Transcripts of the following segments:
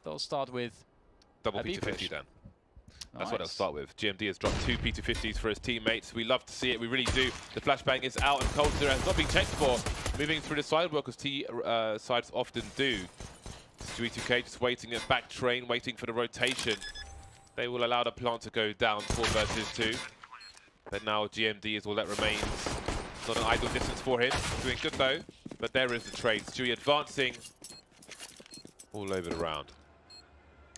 they'll start with Double a B P250 push. then. That's Nice. what they'll start with. GMD has dropped 2 P250s for his teammates. We love to see it. We really do. The flashbang is out and Cold Zero has not been checked for. Moving through the sidewalk as sides often do. Stewie 2K just waiting at back train, waiting for the rotation. They will allow the plant to go down 4 versus 2. But now GMD is all that remains. It's not an idle distance for him. Doing good though. But there is the trade. Stewie advancing all over the round.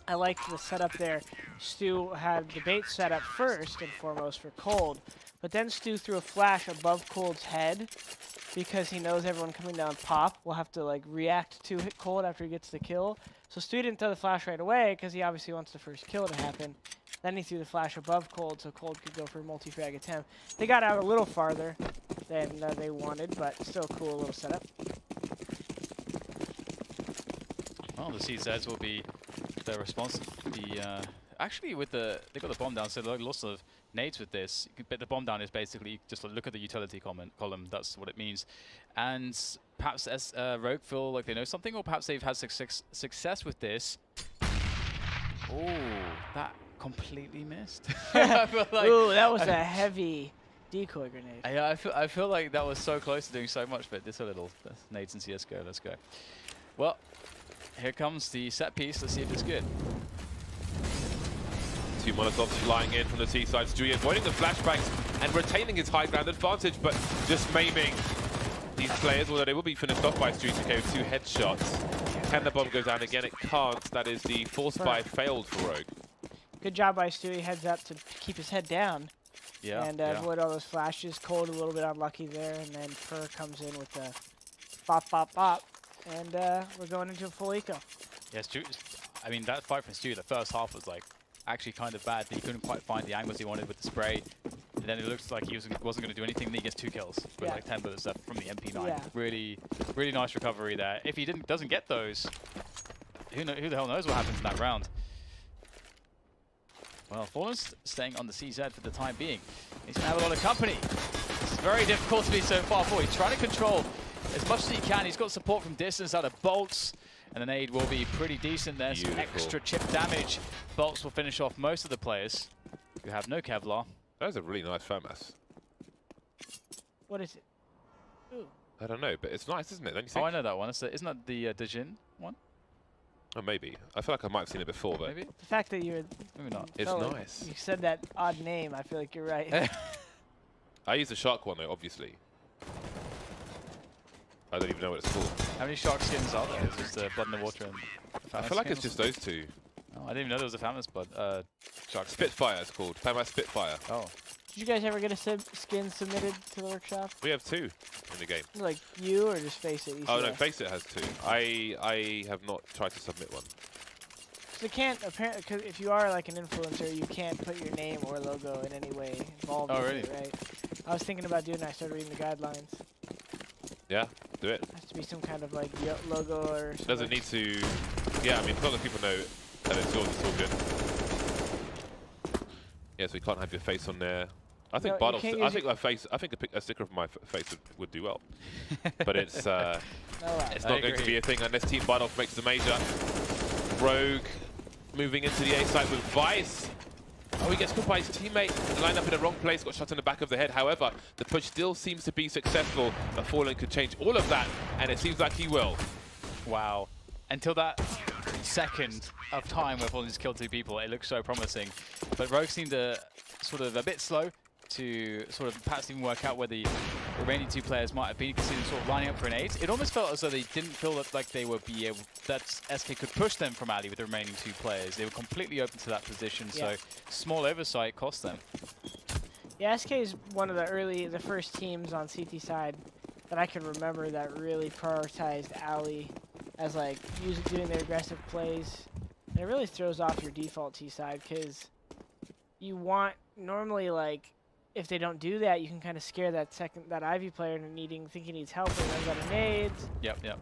I liked the setup there. Stu had the bait set up first and foremost for Cold, but then Stu threw a flash above Cold's head because he knows everyone coming down pop will have to like react to hit Cold after he gets the kill. So Stu didn't throw the flash right away because he obviously wants the first kill to happen. Then he threw the flash above Cold so Cold could go for a multi-frag attempt. They got out a little farther than they wanted, but still a cool little setup. Well, the CZs will be the response. Actually, with they got the bomb down, so lots of nades with this. But the bomb down is basically just look at the utility column. That's what it means. And perhaps as Rogue feel like they know something, or perhaps they've had success with this. Oh, that completely missed. I feel like, ooh, that was a heavy decoy grenade. Yeah, I feel like that was so close to doing so much, but just a little. Nades and CSGO. Let's go. Well, here comes the set piece. Let's see if it's good. 2 Molotovs flying in from the T side. Stewie avoiding the flashbangs and retaining his high ground advantage, but just maiming these players, although they will be finished off by Stewie 2K with 2 headshots. Can the bomb go down again? It can't. That is the force buy failed for Rogue. Good job by Stewie. Heads up to keep his head down. Yeah. And avoid all those flashes. Cold a little bit unlucky there, and then Fur comes in with the bop, bop, bop. And we're going into a full eco. Yeah, Stewie, I mean, that fight from Stewie, the first half was like actually kind of bad. He couldn't quite find the angles he wanted with the spray. And then it looks like he wasn't going to do anything. Then he gets 2 kills with like 10 bullets left from the MP9. Yeah. Really, really nice recovery there. If he doesn't get those, who the hell knows what happens in that round. Well, Fallen's staying on the CZ for the time being. He's going to have a lot of company. It's very difficult to be so far forward. He's trying to control as much as he can. He's got support from distance out of bolts. And the nade will be pretty decent there. Some extra chip damage. Bolts will finish off most of the players who have no Kevlar. That was a really nice FAMAS. What is it? Ooh. I don't know, but it's nice, isn't it? Don't you think? Oh, I know that one. Isn't that the Dejin one? Oh, maybe. I feel like I might have seen it before, but Maybe? The fact that you're... Maybe not. It's nice. You said that odd name. I feel like you're right. I use the shark one, though, obviously. I don't even know what it's called. How many shark skins are there? Is it just Blood in the Water and I feel like it's just those 2. Oh, I didn't even know there was a famous shark skin. Spitfire it's called. FAMAS Spitfire. Oh. Did you guys ever get a skin submitted to the workshop? We have 2 in the game. Like you or just Face It? Oh, no, Face It has 2. I have not tried to submit one. So you can't, apparently, cause if you are like an influencer, you can't put your name or logo in any way involved with really? it, right? I was thinking about doing that. I started reading the guidelines. Yeah, do it. Has to be some kind of like logo or something. Doesn't need to... Yeah, I mean, as long as people know that it's yours, it's all good. Yeah, so you can't have your face on there. I think No, I think a sticker of my face would do well. But it's No, it's not going to be a thing unless Team Bardolph makes the major. Rogue moving into the A site with Vice. Oh, he gets caught by his teammate. Lined up in the wrong place, got shot in the back of the head. However, the push still seems to be successful. But Fallen could change all of that, and it seems like he will. Wow. Until that second of time where Fallen just killed 2 people, it looks so promising. But Rogue seemed sort of a bit slow to sort of perhaps even work out where the remaining 2 players might have been, considering sort of lining up grenades. It almost felt as though they didn't feel like they would be able, that SK could push them from alley with the remaining 2 players. They were completely open to that position, so small oversight cost them. Yeah, SK is one of the first teams on CT side that I can remember that really prioritized alley as like doing their aggressive plays. And it really throws off your default T side because you want normally like if they don't do that, you can kind of scare that Ivy player into think he needs help and runs out of nades. Yep.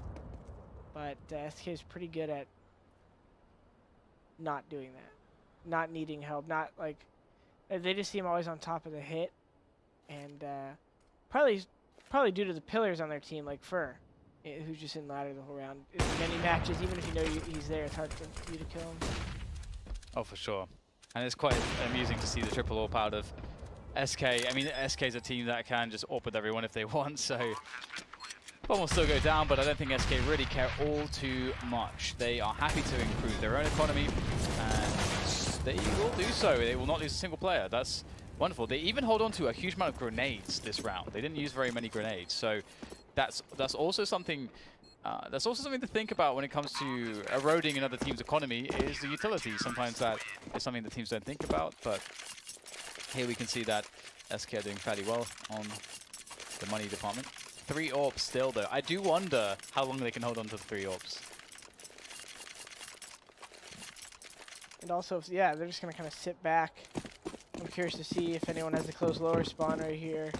But SK is pretty good at not doing that, not needing help, not like they just seem always on top of the hit, and probably due to the pillars on their team like Fur. who's just in ladder the whole round. In many matches, even if you know he's there, it's hard for you to kill him. Oh, for sure. And it's quite amusing to see the triple AWP out of SK. I mean, SK is a team that can just AWP with everyone if they want, so bomb will still go down, but I don't think SK really care all too much. They are happy to improve their own economy, and they will do so. They will not lose a single player. That's wonderful. They even hold on to a huge amount of grenades this round. They didn't use very many grenades, so that's also something. That's also something to think about when it comes to eroding another team's economy, is the utility. Sometimes that is something that teams don't think about, but here we can see that SK are doing fairly well on the money department. 3 AWPs still, though. I do wonder how long they can hold on to the 3 AWPs. And also, yeah, they're just going to kind of sit back. I'm curious to see if anyone has the close lower spawn right here.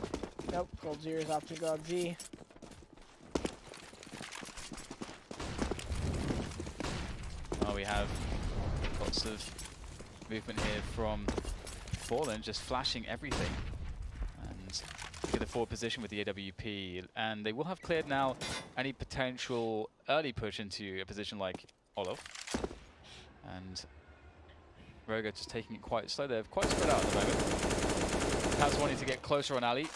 Nope, Cold Zero is opting to go on Z. Well, we have lots of movement here from Fallen, just flashing everything. And get a forward position with the AWP. And they will have cleared now any potential early push into a position like Olof. And Roga just taking it quite slow. They're quite spread out at the moment. Perhaps wanting to get closer on Ali.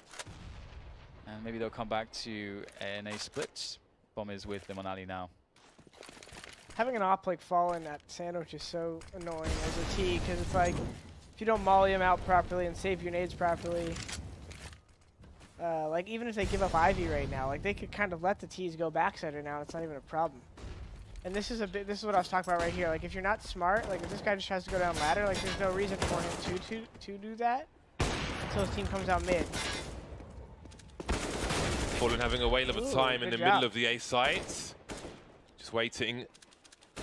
And maybe they'll come back to an A split. Bomb is with them on Ali now. Having an op like Fallen at sandwich is so annoying as a T, because it's like, if you don't molly him out properly and save your nades properly, like even if they give up Ivy right now, like they could kind of let the T's go backside right now, and it's not even a problem. And this is what I was talking about right here. Like if you're not smart, like if this guy just tries to go down ladder, like there's no reason for him to do that until his team comes out mid. Fallen having a whale of a time in the middle of the A site. Just waiting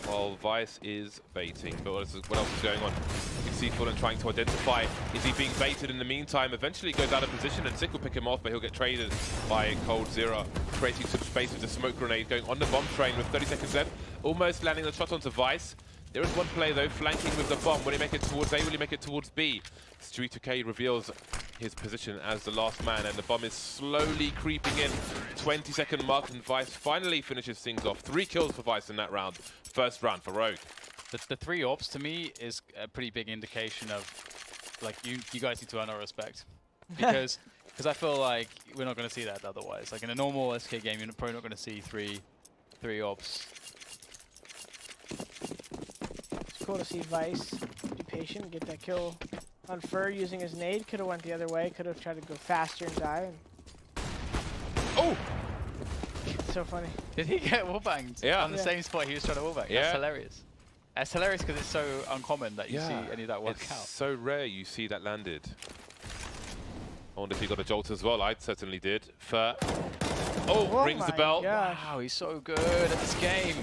while Vice is baiting. But what else is going on? You can see Fallen trying to identify, is he being baited in the meantime? Eventually goes out of position and Sick will pick him off, but he'll get traded by Cold Zero, creating some space with the smoke grenade, going on the bomb train with 30 seconds left, almost landing the shot onto Vice. There is one player though, flanking with the bomb. Will he make it towards A? Will he make it towards B? Stewie2K reveals his position as the last man, and the bomb is slowly creeping in. 20-second mark, and Vice finally finishes things off. 3 kills for Vice in that round. First round for Rogue. The 3 AWPs to me is a pretty big indication of, like, you guys need to earn our respect. Because I feel like we're not going to see that otherwise. Like in a normal SK game, you're probably not going to see three AWPs. It's cool to see Vice be patient, get that kill on Fur using his nade. Could have went the other way, could have tried to go faster and die. And oh! It's so funny. Did he get wallbanged on the same spot he was trying to wallbang? Yeah. That's hilarious. That's hilarious because it's so uncommon that you see any of that work out. It's so rare you see that landed. I wonder if he got a jolt as well. I certainly did. Fur. Oh, rings the bell. Gosh. Wow, he's so good at this game.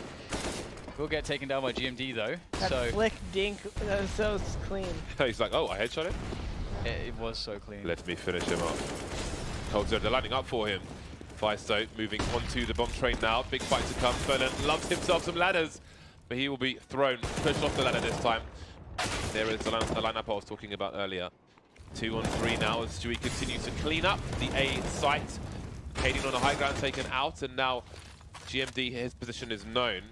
Will get taken down by GMD though. That flick dink, that was so clean. He's like, oh, I headshot him? It was so clean. Let me finish him up. Cold Zero, they're lining up for him. Vice though, moving onto the bomb train now. Big fight to come. Fernan loves himself some ladders, but he will be thrown, pushed off the ladder this time. There is the lineup I was talking about earlier. 2 on 3 now as Stewie continues to clean up the A site. Kaden on the high ground taken out, and now GMD, his position is known.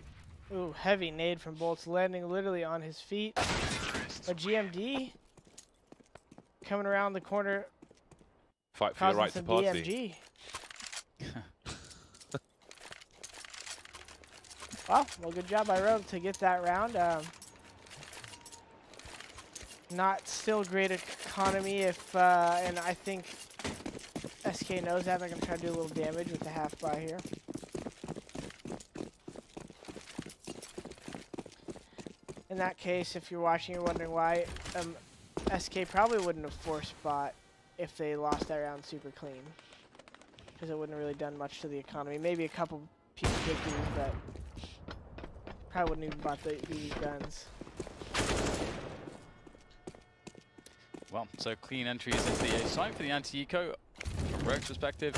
Ooh, heavy nade from Bolts, landing literally on his feet. But GMD coming around the corner. Fight for your right to party. BMG. Well, good job by Rogue to get that round. Not still great economy if, and I think SK knows that. They're going to try to do a little damage with the half buy here. In that case, if you're watching, you're wondering why, SK probably wouldn't have forced bot if they lost that round super clean. Because it wouldn't have really done much to the economy. Maybe a couple P50s, but probably wouldn't even bought these guns. Well, so clean entries into the A site for the anti-eco from Rogue's perspective.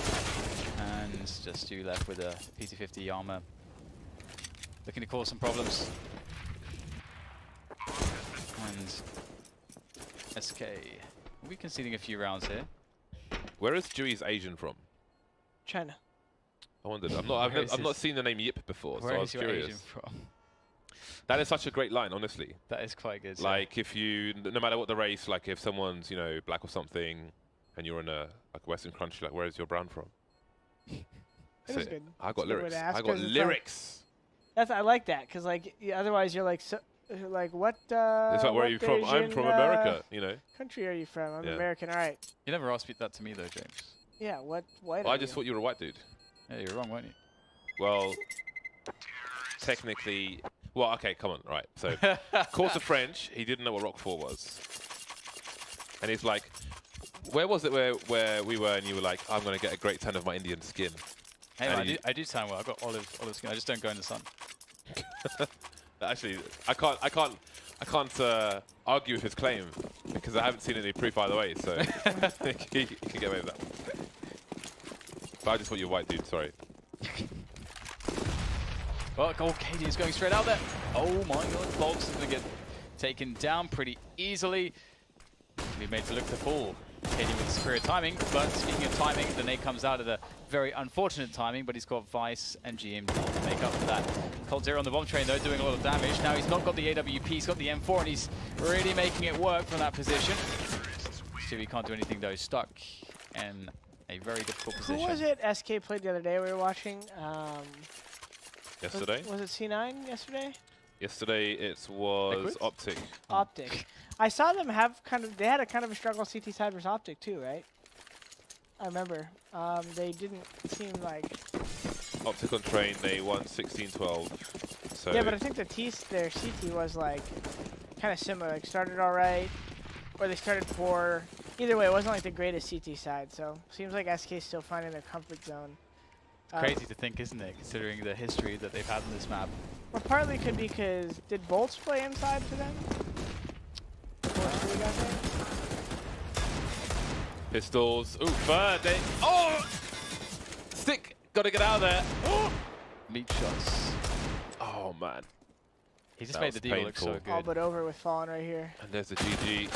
And just you left with a PT50 armor. Looking to cause some problems. And SK will be conceding a few rounds here. Where is Dewey's Asian from? China. I wondered. Where is I've not his- seen the name Yip before, so Where I is was your curious. Asian from? That is such a great line, honestly. That is quite good. Like if you, no matter what the race, like if someone's, you know, black or something, and you're in a like Western country, like where is your brown from? It is good. I It's got a good way lyrics. to ask I got 'cause it's like- lyrics. I like that because like otherwise you're like like what? It's like where what are you from? I'm Asian, from America. You know. Country are you from? I'm Yeah. American. All right. You never asked that to me though, James. Yeah. What? White? Well, are I just you? thought you were a white dude. Yeah, you're wrong, weren't you? Well, technically, well, okay, come on, right. So, course of French, he didn't know what Roquefort was, and he's like, "Where was it where we were?" And you were like, "I'm gonna get a great tan of my Indian skin." Hey, And man, I do tan well. I've got olive skin. I just don't go in the sun. Actually, I can't argue with his claim because I haven't seen any proof either way. So he can get away with that. But I just thought you were a white dude. Sorry. Well, KD is going straight out there. Oh my god, Bolts is going to get taken down pretty easily. Be made to look to fall. KD with superior timing, but speaking of timing, the nade comes out at a very unfortunate timing, but he's got Vice and GM to make up for that. Cold Zero on the bomb train though, doing a lot of damage. Now he's not got the AWP, he's got the M4, and he's really making it work from that position. Stewie can't do anything though, stuck in a very difficult position. Who was it? SK played the other day. We were watching. Yesterday. Was it C9 yesterday? Yesterday it was Liquid? Optic. Optic. I saw them have they had a kind of a struggle CT side versus Optic too, right? I remember. They didn't seem like. Optic on train, they won 16-12. So Yeah, but I think their CT was like kind of similar. Like started all right, or they started poor. Either way, it wasn't like the greatest CT side. So seems like SK still finding their comfort zone. Crazy to think, isn't it, considering the history that they've had on this map. Well, partly could be because did Bolts play inside for them? Pistols. Ooh, third. Oh! Stick! Gotta get out of there. Oh! Meat shots. Oh, man. He just That made the was deal look so painful. All good. but over with Fallen right here. And there's the GG.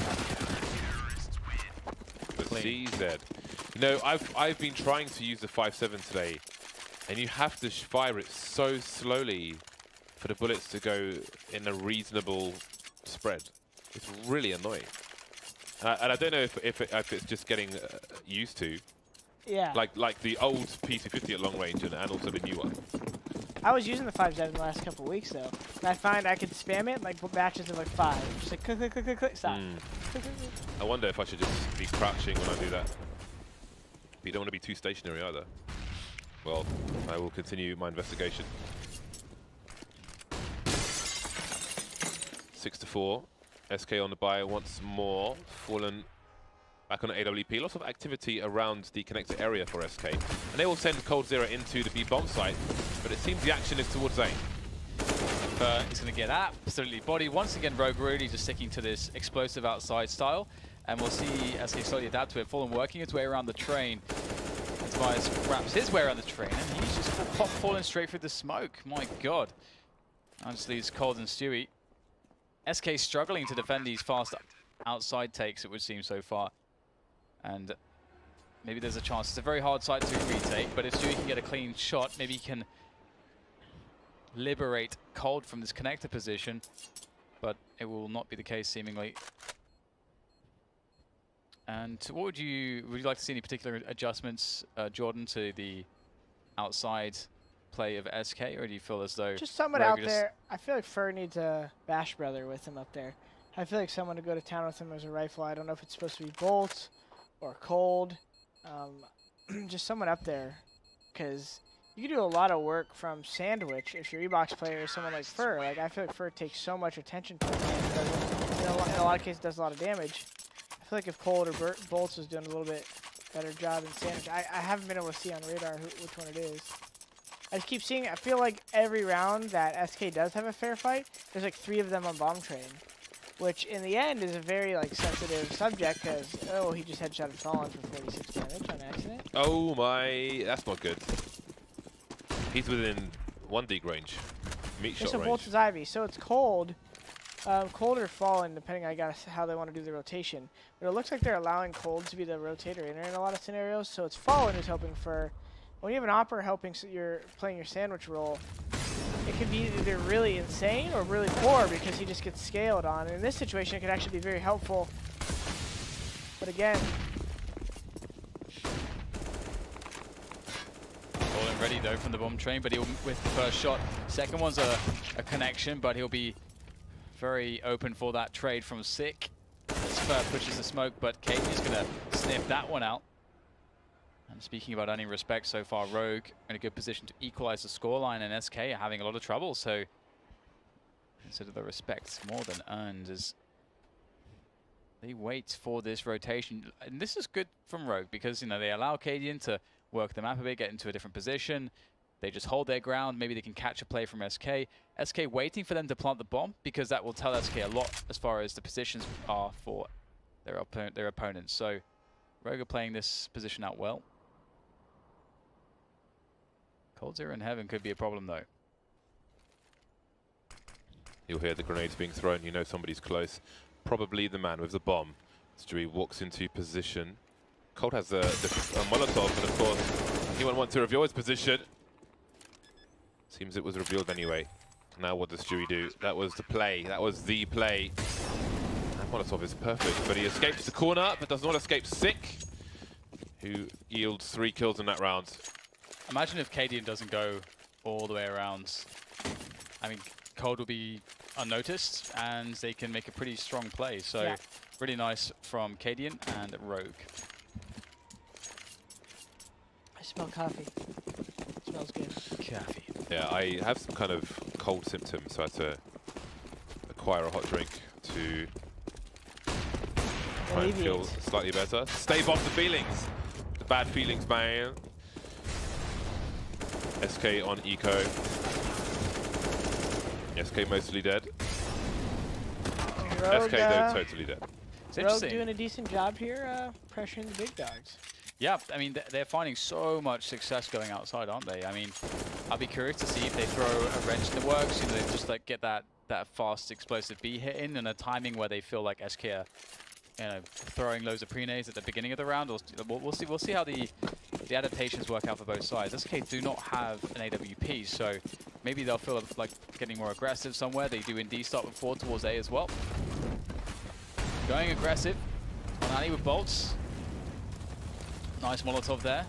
The Clean. CZ. You know, I've been trying to use the 5.7 today, and you have to fire it so slowly for the bullets to go in a reasonable spread. It's really annoying. And I don't know if it's just getting used to, Yeah. like the old P250 at long range and also the new one. I was using the 5.7 the last couple of weeks though, and I find I could spam it like batches of like 5, just like click, click, click, click, click, stop. Click, click, click. I wonder if I should just be crouching when I do that. But you don't want to be too stationary either. Well, I will continue my investigation. 6-4. SK on the buy once more. Fallen back on the AWP. Lots of activity around the connector area for SK. And they will send Cold Zero into the B bomb site, but it seems the action is towards A. He's going to get absolutely body. Once again, Rogue really just sticking to this explosive outside style. And we'll see SK slowly adapt to it. Fallen working its way around the train. Tobias wraps his way around the train, and he's just falling straight through the smoke. My god. That just leaves Cold and Stewie. SK struggling to defend these fast outside takes, it would seem so far. And maybe there's a chance. It's a very hard site to retake, but if Stewie can get a clean shot, maybe he can liberate Cold from this connector position. But it will not be the case, seemingly. And what would you like to see any particular adjustments, Jordan, to the outside play of SK, or do you feel as though Just someone Rogue out just- there. I feel like Fur needs a Bash brother with him up there. I feel like someone to go to town with him as a rifle. I don't know if it's supposed to be Bolt or Cold. Just someone up there, because you can do a lot of work from Sandwich if your E-Box player is someone like Fur. Like I feel like Fur takes so much attention to him, and in a lot of cases does a lot of damage. I feel like if Cold or Bolts was doing a little bit better job than Sandwich, I haven't been able to see on radar which one it is. I just keep seeing, I feel like every round that SK does have a fair fight, there's like 3 of them on bomb train, which in the end is a very like sensitive subject because, oh, he just headshotted Fallen for 46 damage on accident. Oh my, that's not good. He's within 1 dig range. Meat shot So range. Bolts is Ivy, so it's Cold. Cold or Fallen, depending I guess how they want to do the rotation. But it looks like they're allowing Cold to be the rotator inner in a lot of scenarios, so it's Fallen who's hoping for when you have an Opera helping, so you're playing your sandwich role, it can be either really insane or really poor because he just gets scaled on. And in this situation, it could actually be very helpful. But again, All ready though from the bomb train, but he'll with the first shot. Second one's a connection, but he'll be very open for that trade from Sick. As Fur pushes the smoke, but Katie's gonna sniff that one out. And speaking about earning respect so far, Rogue in a good position to equalize the scoreline, and SK are having a lot of trouble, so consider the respect's more than earned as they wait for this rotation. And this is good from Rogue because, you know, they allow Cadian to work the map a bit, get into a different position. They just hold their ground. Maybe they can catch a play from SK. SK waiting for them to plant the bomb because that will tell SK a lot as far as the positions are for their opponents. So Rogue are playing this position out well. Cold Zero in heaven could be a problem though. You'll hear the grenades being thrown. You know somebody's close. Probably the man with the bomb. Stewie walks into position. Cold has a Molotov, and of course, anyone want to reveal his position? Seems it was revealed anyway. Now what does Stewie do? That was the play. That was the play. That Molotov is perfect, but he escapes the corner, but does not escape Sick, who yields 3 kills in that round. Imagine if Cadian doesn't go all the way around. I mean, Cold will be unnoticed, and they can make a pretty strong play. So, yeah. Really nice from Cadian and Rogue. I smell coffee. It smells good. Coffee. Yeah, I have some kind of cold symptoms, so I had to acquire a hot drink to try and feel slightly better. Stave off the feelings. The bad feelings, man. SK on eco. SK mostly dead. Rogue, SK though totally dead. It's Rogue interesting. doing a decent job here, pressuring the big dogs. Yeah, I mean, they're finding so much success going outside, aren't they? I mean, I'll be curious to see if they throw a wrench in the works, you know, they just like get that fast explosive B hit in and a timing where they feel like SK are, you know, throwing loads of pre-nades at the beginning of the round. Or we'll see how the adaptations work out for both sides. SK do not have an AWP, so maybe they'll feel like getting more aggressive somewhere. They do indeed start with 4 towards A as well. Going aggressive on Ali with bolts. Nice Molotov there.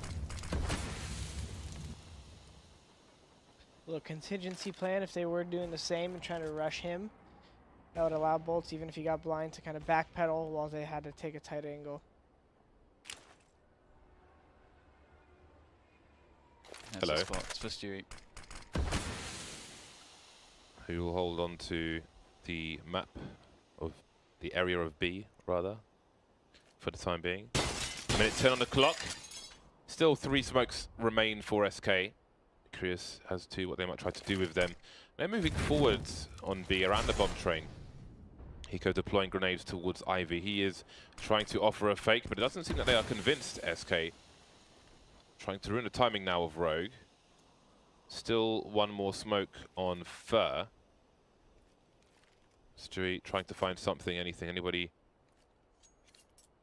A little contingency plan if they were doing the same and trying to rush him. That would allow Bolts, even if he got blind, to kind of backpedal while they had to take a tight angle. That's Hello. the spot. It's for Stewie. Who will hold on to the map of the area of B, rather, for the time being. Minute 10 on the clock. Still 3 smokes remain for SK. Curious as to what they might try to do with them. They're moving forwards on B around the bomb train. Hiko deploying grenades towards Ivy. He is trying to offer a fake, but it doesn't seem that they are convinced, SK. Trying to ruin the timing now of Rogue. Still one more smoke on Fur. Stewie trying to find something, anything, anybody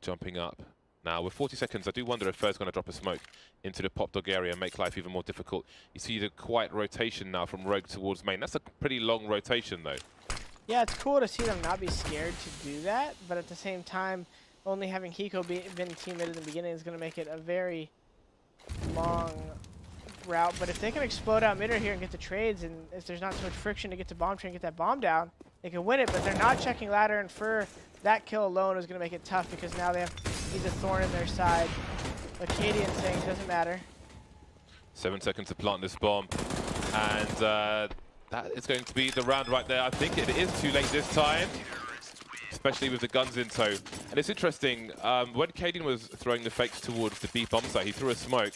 jumping up. Now, with 40 seconds, I do wonder if Fur's going to drop a smoke into the pop dog area and make life even more difficult. You see the quiet rotation now from Rogue towards main. That's a pretty long rotation, though. Yeah, it's cool to see them not be scared to do that, but at the same time, only having Hiko been teammate in the beginning is going to make it a very long route. But if they can explode out mid here and get the trades, and if there's not so much friction to get to bomb train, get that bomb down, they can win it. But they're not checking ladder, and Fur, that kill alone is going to make it tough because now he's a thorn in their side. But Cadian saying it doesn't matter. 7 seconds to plant this bomb, and that is going to be the round right there. I think it is too late this time, especially with the guns in tow. And it's interesting, when Cadian was throwing the fakes towards the B bomb site, he threw a smoke,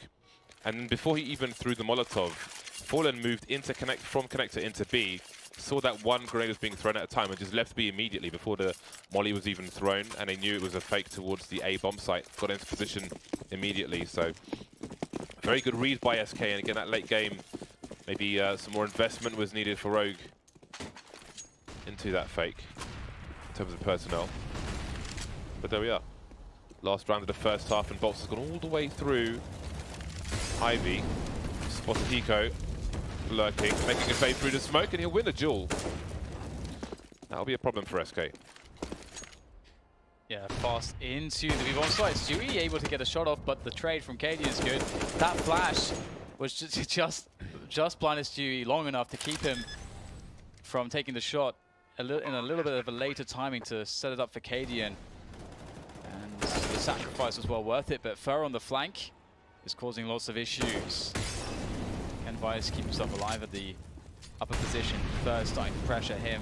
and before he even threw the Molotov, Fallen moved into from connector into B, saw that one grenade was being thrown at a time and just left B immediately before the molly was even thrown, and they knew it was a fake towards the A bomb site, got into position immediately. So very good read by SK, and again that late game, maybe some more investment was needed for Rogue into that fake in terms of personnel. But there we are. Last round of the first half, and Bolts has gone all the way through Ivy. Spotted Hiko lurking, making a fade through the smoke, and he'll win a duel. That'll be a problem for SK. Yeah, fast into the B-bomb site. Stewie able to get a shot off, but the trade from Katie is good. That flash was just blinded Stewie long enough to keep him from taking the shot in a little bit of a later timing to set it up for Cadian. And the sacrifice was well worth it, but Fur on the flank is causing lots of issues. Can Vice keep himself alive at the upper position? Fur starting to pressure him.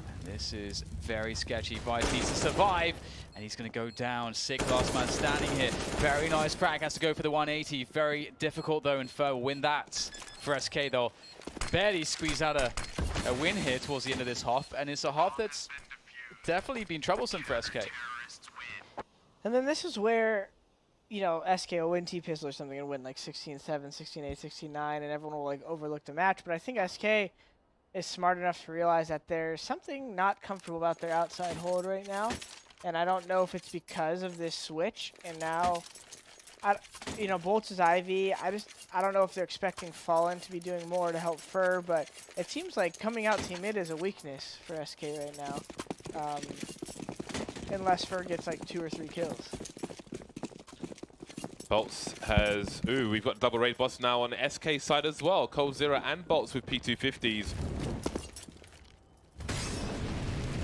And this is very sketchy. Vice needs to survive, and he's going to go down. Sick last man standing here. Very nice frag, has to go for the 180. Very difficult though, and Fur will win that for SK. They'll barely squeeze out a win here towards the end of this half, and it's a half that's definitely been troublesome for SK. And then this is where, you know, SK will win T-Pistol or something and win like 16-7, 16-8, 16-9, and everyone will like overlook the match. But I think SK is smart enough to realize that there's something not comfortable about their outside hold right now. And I don't know if it's because of this switch. And now, you know, Bolts is Ivy. I don't know if they're expecting Fallen to be doing more to help Fur, but it seems like coming out team mid is a weakness for SK right now. Unless Fur gets like 2 or 3 kills. Bolts has... Ooh, we've got double raid boss now on SK side as well. coldzera and Bolts with P250s.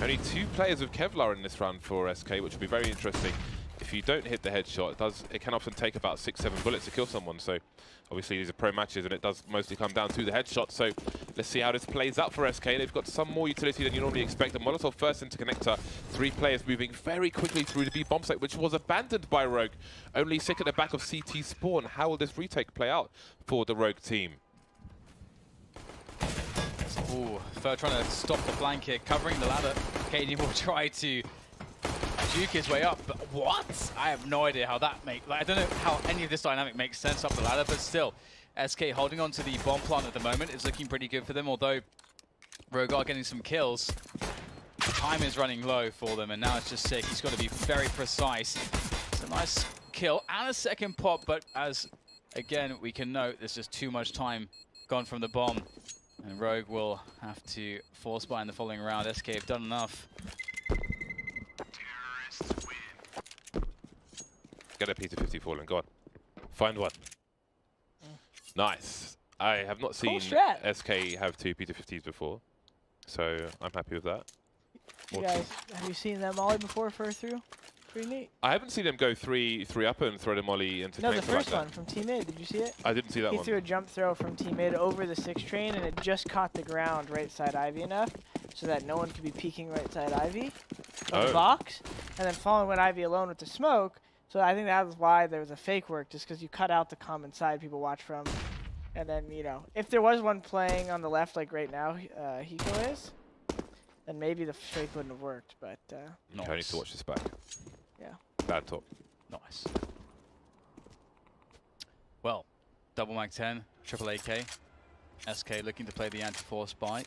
Only 2 players with Kevlar in this round for SK, which will be very interesting. If you don't hit the headshot, it can often take about 6-7 bullets to kill someone. So obviously these are pro matches, and it does mostly come down to the headshot. So let's see how this plays out for SK. They've got some more utility than you normally expect. The Molotov first into connector. 3 players moving very quickly through the B bomb site, which was abandoned by Rogue. Only sick at the back of CT spawn. How will this retake play out for the Rogue team? Ooh, Fur trying to stop the flank here, covering the ladder. Katie will try to juke his way up, but what? I have no idea how that makes... Like, I don't know how any of this dynamic makes sense up the ladder, but still, SK holding on to the bomb plant at the moment is looking pretty good for them, although Rogue are getting some kills. Time is running low for them, and now it's just sick. He's got to be very precise. It's a nice kill and a second pop, but as, again, we can note, there's just too much time gone from the bomb. And Rogue will have to force buy in the following round. SK have done enough. Get a P250 fallen, go on. Find one. Nice. I have not seen SK have 2 P250s before, so I'm happy with that. You guys, have you seen that molly before through? Pretty neat. I haven't seen him go 3 up and throw the molly into No, the first one from Team Mid. Did you see it? I didn't see that one. He threw a jump throw from Team Mid over the 6 train, and it just caught the ground right side Ivy enough so that no one could be peeking right side Ivy on the box. And then Fallen went Ivy alone with the smoke. So I think that was why there was a fake work, just because you cut out the common side people watch from. And then, you know, if there was one playing on the left like right now, Hiko is, then maybe the fake wouldn't have worked. But nice. I need to watch this back. Yeah. Bad talk. Nice. Well, double mag 10, triple AK. SK looking to play the anti-force buy.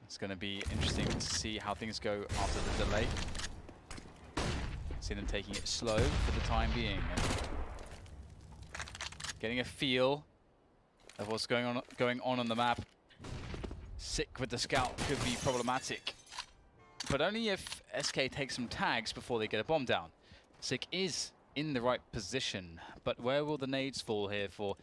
It's going to be interesting to see how things go after the delay. See them taking it slow for the time being. And getting a feel of what's going on the map. Sick with the scout could be problematic. But only if SK takes some tags before they get a bomb down. Sick is in the right position, but where will the nades fall here for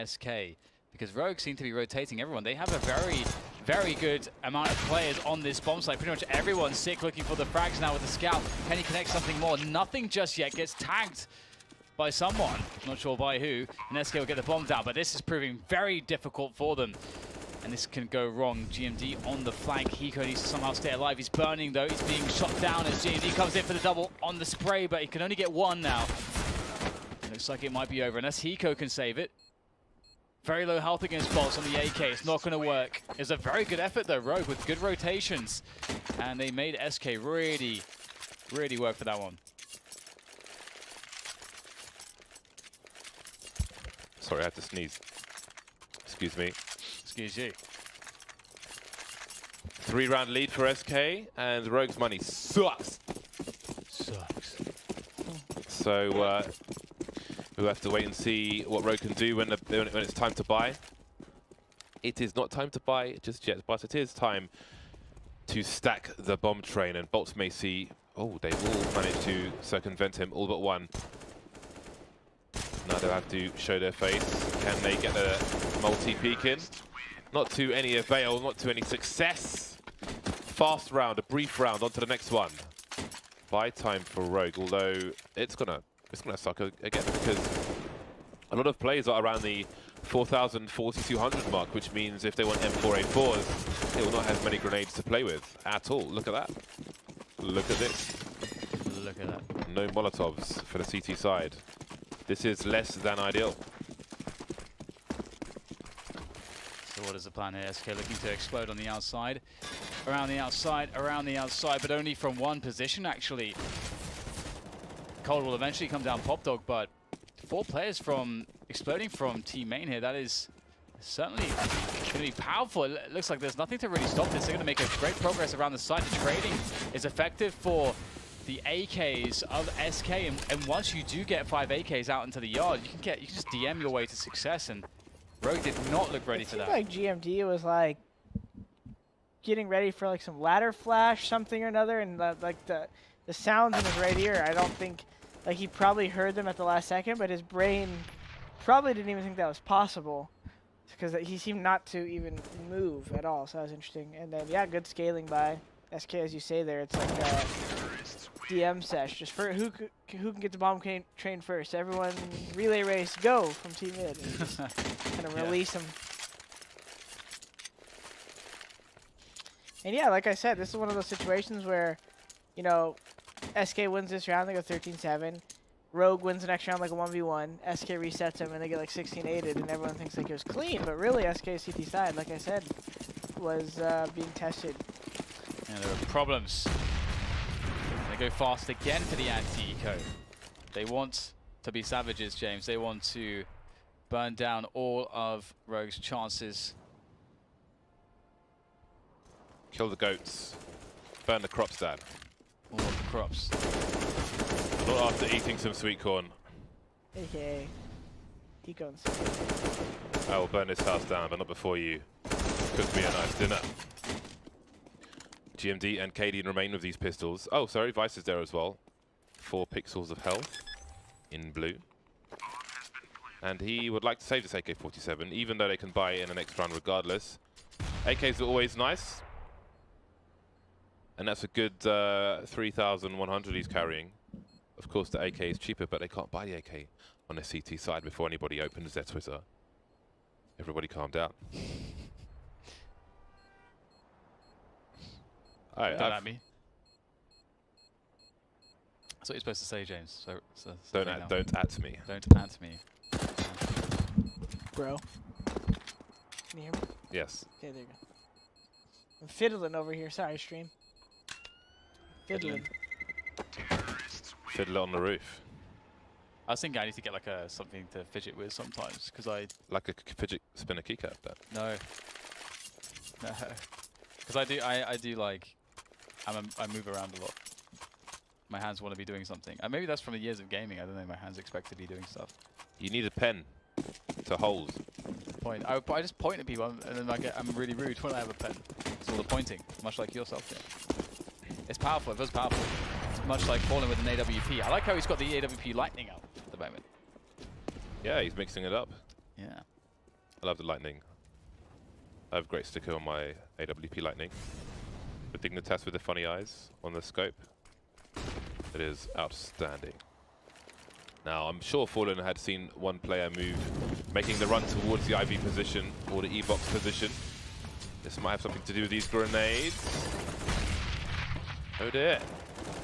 SK? Because Rogue seem to be rotating everyone. They have a very, very good amount of players on this bomb site. Pretty much everyone's Sick looking for the frags now with the scout. Can he connect something more? Nothing just yet. Gets tagged by someone. Not sure by who. And SK will get the bomb down, but this is proving very difficult for them. And this can go wrong. GMD on the flank. Hiko needs to somehow stay alive. He's burning though. He's being shot down as GMD comes in for the double on the spray, but he can only get one now. It looks like it might be over, unless Hiko can save it. Very low health against Bolts on the AK. It's not going to work. It's a very good effort though, Rogue, with good rotations. And they made SK really, really work for that one. Sorry, I had to sneeze. Excuse me. Excuse you. 3-round lead for SK, and Rogue's money sucks. Sucks. So We'll have to wait and see what Rogue can do when it's time to buy. It is not time to buy just yet, but it is time to stack the bomb train. And Bolts may see, oh, they will manage to circumvent him, all but one. Now they'll have to show their face. Can they get the multi-peek in? Not to any avail, not to any success. Fast round, a brief round, on to the next one. Buy time for Rogue, although it's gonna suck again because a lot of players are around the 4,000, 4,200 mark, which means if they want M4A4s, they will not have many grenades to play with at all. Look at that. Look at this. Look at that. No Molotovs for the CT side. This is less than ideal. So what is the plan here? SK looking to explode on the outside. Around the outside, but only from one position, actually. Cold will eventually come down Pop Dog, but 4 players from exploding from Team Main here. That is certainly going to be powerful. It looks like there's nothing to really stop this. They're going to make a great progress around the side. The trading is effective for the AKs of SK, and once you do get 5 AKs out into the yard, you can just DM your way to success. And Rogue did not look ready for that. Like GMD was like getting ready for like some ladder flash, something or another, and like the sounds in his right ear. I don't think, like, he probably heard them at the last second, but his brain probably didn't even think that was possible because he seemed not to even move at all. So that was interesting. And then yeah, good scaling by SK, as you say there. It's like a DM sesh, just for who can get the bomb train first. Everyone relay race, go from team mid. And just kind of release them. And yeah, like I said, this is one of those situations where, you know, SK wins this round, they go 13-7. Rogue wins the next round like a 1v1. SK resets them and they get like 16-8'd, and everyone thinks like it was clean, but really SK's CT side, like I said, was being tested. And there are problems. They go fast again for the anti-eco. They want to be savages, James. They want to burn down all of Rogue's chances. Kill the goats. Burn the crops down. All of the crops. Not after eating some sweet corn. AKA Econ's. I will burn this house down, but not before you cook me a nice dinner. GMD and KD remain with these pistols. Oh, sorry, Vice is there as well. 4 pixels of health in blue. And he would like to save this AK-47, even though they can buy in the next round regardless. AKs are always nice. And that's a good 3,100 he's carrying. Of course, the AK is cheaper, but they can't buy the AK on the CT side before anybody opens their Twitter. Everybody calm down. Don't at me. That's what you're supposed to say, James. So don't at me. Don't at me. Bro. Can you hear me? Yes. Okay, there you go. I'm fiddling over here. Sorry, stream. Fiddling. Fiddle on the roof. I was thinking I need to get like something to fidget with sometimes, because like a fidget spinner keycap. No. Because I do like I move around a lot. My hands want to be doing something. And maybe that's from the years of gaming. I don't know. My hands expect to be doing stuff. You need a pen to hold. Point. I just point at people, and then I'm really rude when I have a pen. It's all the pointing, much like yourself. Yeah. It's powerful. It feels powerful. It's much like falling with an AWP. I like how he's got the AWP lightning out at the moment. Yeah, he's mixing it up. Yeah. I love the lightning. I have great sticker on my AWP lightning. The Dignitas with the funny eyes on the scope. It is outstanding. Now, I'm sure Fallen had seen one player move, making the run towards the IV position or the E-box position. This might have something to do with these grenades. Oh dear.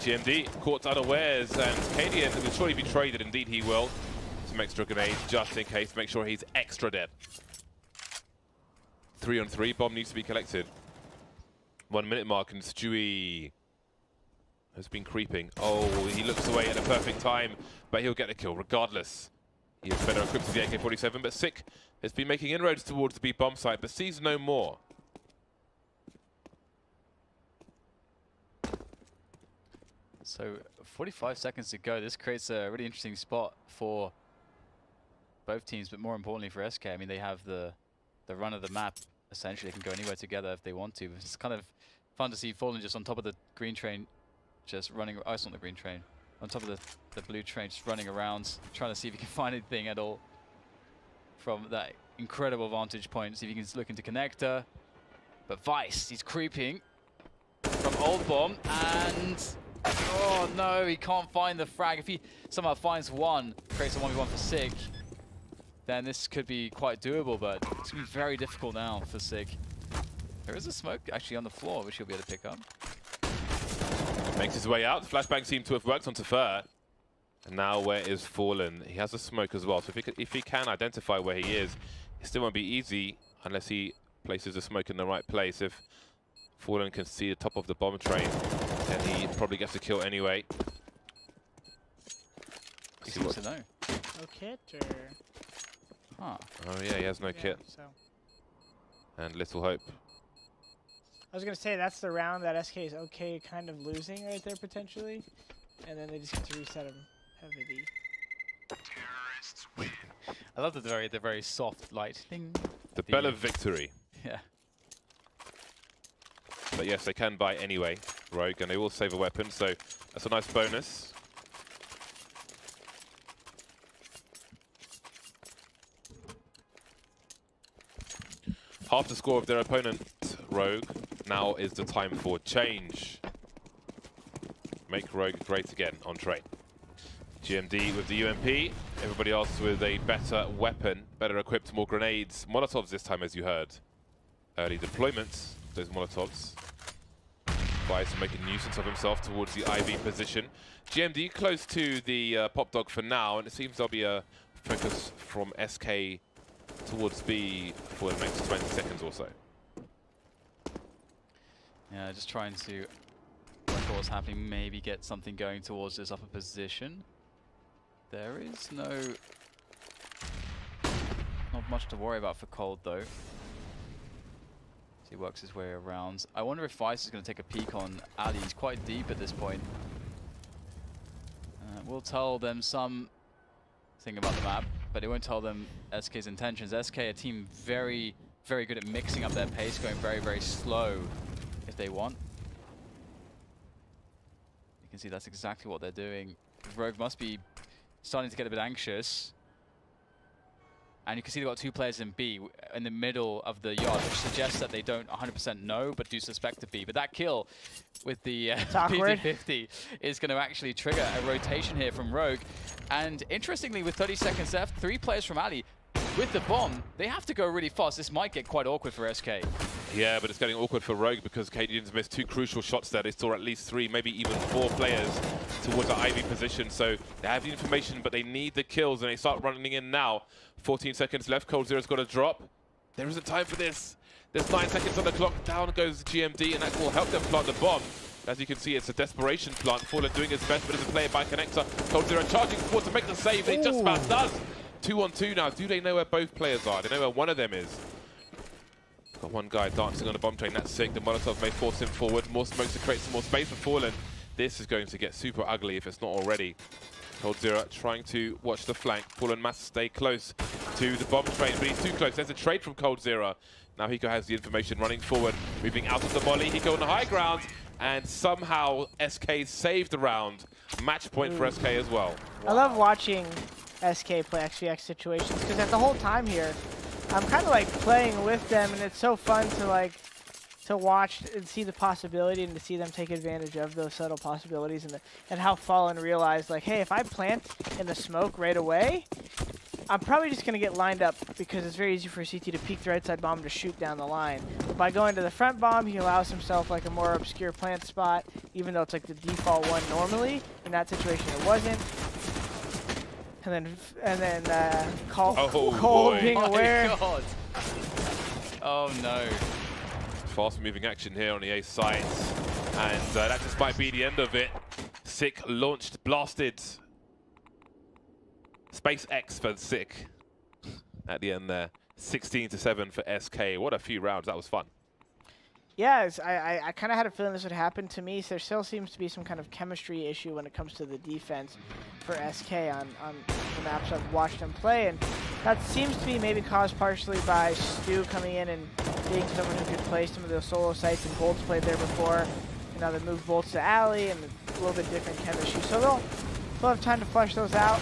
GMD caught unawares, and KDN will surely be traded. Indeed he will. Some extra grenades just in case, make sure he's extra dead. 3 on 3, bomb needs to be collected. 1 minute mark, and Stewie has been creeping. Oh, he looks away at a perfect time, but he'll get the kill regardless. He is better equipped with the AK-47, but Sick has been making inroads towards the B bomb site, but sees no more. So 45 seconds to go. This creates a really interesting spot for both teams, but more importantly for SK, I mean, they have the run of the map. Essentially, they can go anywhere together if they want to. It's kind of fun to see Fallen just on top of the green train, just running. Oh, it's not the green train. On top of the blue train, just running around, trying to see if he can find anything at all from that incredible vantage point. See if he can look into connector. But Vice, he's creeping from Old Bomb, and oh no, he can't find the frag. If he somehow finds one, creates a 1v1 for Sig, then this could be quite doable, but it's going to be very difficult now for Sig. There is a smoke actually on the floor, which he'll be able to pick up. Makes his way out. Flashbang seemed to have worked onto Fur. And now where is Fallen? He has a smoke as well, so if he can identify where he is, it still won't be easy unless he places the smoke in the right place. If Fallen can see the top of the bomb train, then he probably gets a kill anyway. He seems to know. No kit or... Huh. Oh yeah, he has no kit. So. And little hope. I was going to say, that's the round that SK is okay kind of losing right there, potentially. And then they just get to reset him heavily. I love the very soft light thing. The bell of victory. Yeah. But yes, they can buy anyway, Rogue, and they will save a weapon, so that's a nice bonus. Half the score of their opponent, Rogue. Now is the time for change. Make Rogue great again on train. GMD with the UMP, everybody else with a better weapon, better equipped, more grenades. Molotovs this time, as you heard. Early deployments, those Molotovs. Vice making nuisance of himself towards the IV position. GMD close to the Pop Dog for now, and it seems there'll be a focus from SK towards B for the next 20 seconds or so. Yeah, just trying to look at what's happening, maybe get something going towards this upper position. There is not much to worry about for Cold though. He works his way around. I wonder if Vice is going to take a peek on Ali. He's quite deep at this point. We'll tell them something about the map, but it won't tell them SK's intentions. SK, a team very, very good at mixing up their pace, going very, very slow if they want. You can see that's exactly what they're doing. Rogue must be starting to get a bit anxious. And you can see they've got two players in B in the middle of the yard, which suggests that they don't 100% know, but do suspect a B. But that kill with the PT-50 is going to actually trigger a rotation here from Rogue. And interestingly, with 30 seconds left, 3 players from Ali with the bomb, they have to go really fast. This might get quite awkward for SK. Yeah, but it's getting awkward for Rogue because Cadians missed 2 crucial shots there. They saw at least 3, maybe even 4 players towards the IV position. So they have the information, but they need the kills, and they start running in now. 14 seconds left. coldzera's got to drop. There isn't time for this. There's 9 seconds on the clock. Down goes GMD, and that will help them plant the bomb. As you can see, it's a desperation plant. Fallen doing his best, but it's a player by connector. coldzera charging forward to make the save. They just about does. 2 on 2 now. Do they know where both players are? They know where one of them is. Got one guy dancing on the bomb train. That's sick. The Molotov may force him forward. More smokes to create some more space for Fallen. This is going to get super ugly if it's not already. coldzera trying to watch the flank. Fallen must stay close to the bomb train, but he's too close. There's a trade from coldzera. Now Hiko has the information running forward, moving out of the molly. Hiko on the high ground, and somehow SK saved the round. Match point for SK as well. I love watching SK play XVX situations because at the whole time here, I'm kind of like playing with them, and it's so fun to watch and see the possibility and to see them take advantage of those subtle possibilities and how Fallen realized, like, hey, if I plant in the smoke right away, I'm probably just going to get lined up because it's very easy for CT to peek the right side bomb to shoot down the line. But by going to the front bomb, he allows himself like a more obscure plant spot, even though it's like the default one normally. In that situation, it wasn't. And then Cold being aware. God. Oh no. Fast moving action here on the A side. And that just might be the end of it. Sick launched, blasted. SpaceX for Sick at the end there. 16-7 for SK. What a few rounds. That was fun. Yeah, I kind of had a feeling this would happen to me. So there still seems to be some kind of chemistry issue when it comes to the defense for SK on the maps I've watched them play. And that seems to be maybe caused partially by Stu coming in and being someone who could play some of those solo sites, and Bolt's played there before. And now they moved Bolts to Alley and a little bit different chemistry. So they'll have time to flush those out.